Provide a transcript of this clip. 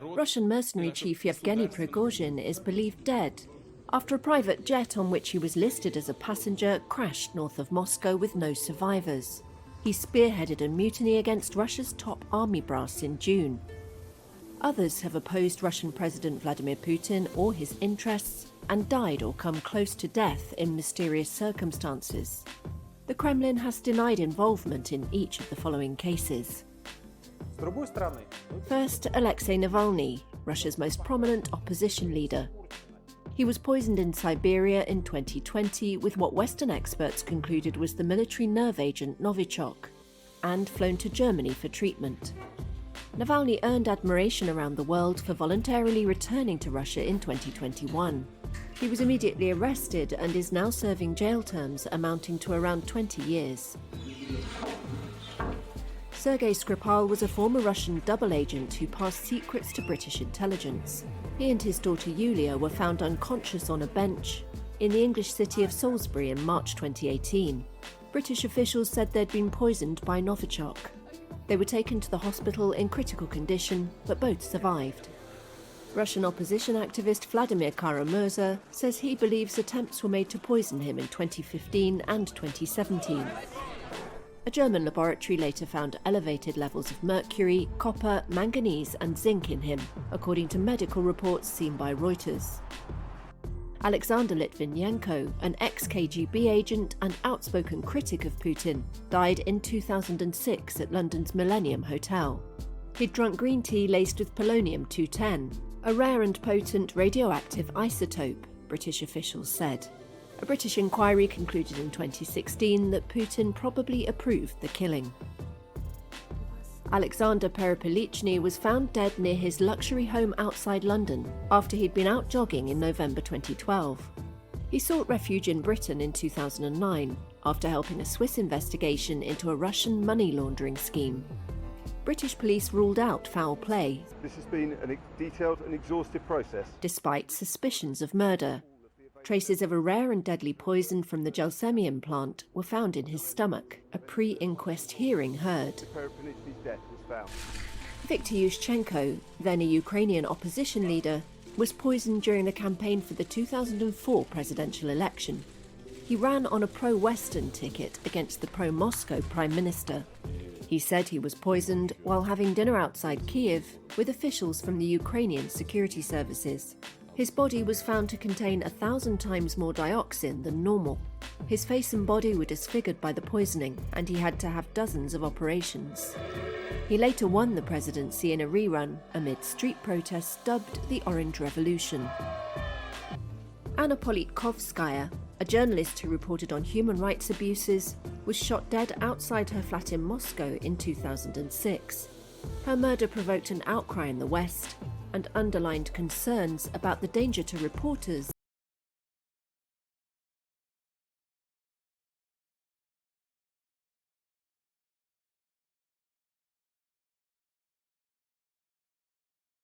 Russian mercenary chief Yevgeny Prigozhin is believed dead after a private jet on which he was listed as a passenger crashed north of Moscow with no survivors. He spearheaded a mutiny against Russia's top army brass in June. Others have opposed Russian President Vladimir Putin or his interests and died or come close to death in mysterious circumstances. The Kremlin has denied involvement in each of the following cases. First, Alexei Navalny, Russia's most prominent opposition leader. He was poisoned in Siberia in 2020 with what Western experts concluded was the military nerve agent Novichok, and flown to Germany for treatment. Navalny earned admiration around the world for voluntarily returning to Russia in 2021. He was immediately arrested and is now serving jail terms amounting to around 20 years. Sergei Skripal was a former Russian double agent who passed secrets to British intelligence. He and his daughter Yulia were found unconscious on a bench in the English city of Salisbury in March 2018. British officials said they'd been poisoned by Novichok. They were taken to the hospital in critical condition, but both survived. Russian opposition activist Vladimir Kara-Murza says he believes attempts were made to poison him in 2015 and 2017. A German laboratory later found elevated levels of mercury, copper, manganese and zinc in him, according to medical reports seen by Reuters. Alexander Litvinenko, an ex-KGB agent and outspoken critic of Putin, died in 2006 at London's Millennium Hotel. He'd drunk green tea laced with polonium-210, a rare and potent radioactive isotope, British officials said. A British inquiry concluded in 2016 that Putin probably approved the killing. Alexander Perepelichny was found dead near his luxury home outside London after he'd been out jogging in November 2012. He sought refuge in Britain in 2009 after helping a Swiss investigation into a Russian money laundering scheme. British police ruled out foul play. This has been a detailed and exhaustive process. Despite suspicions of murder. Traces of a rare and deadly poison from the Gelsemium plant were found in his stomach, a pre-inquest hearing heard. Viktor Yushchenko, then a Ukrainian opposition leader, was poisoned during the campaign for the 2004 presidential election. He ran on a pro-Western ticket against the pro-Moscow Prime Minister. He said he was poisoned while having dinner outside Kiev with officials from the Ukrainian security services. His body was found to contain 1,000 times more dioxin than normal. His face and body were disfigured by the poisoning, and he had to have dozens of operations. He later won the presidency in a rerun amid street protests dubbed the Orange Revolution. Anna Politkovskaya, a journalist who reported on human rights abuses, was shot dead outside her flat in Moscow in 2006. Her murder provoked an outcry in the West and underlined concerns about the danger to reporters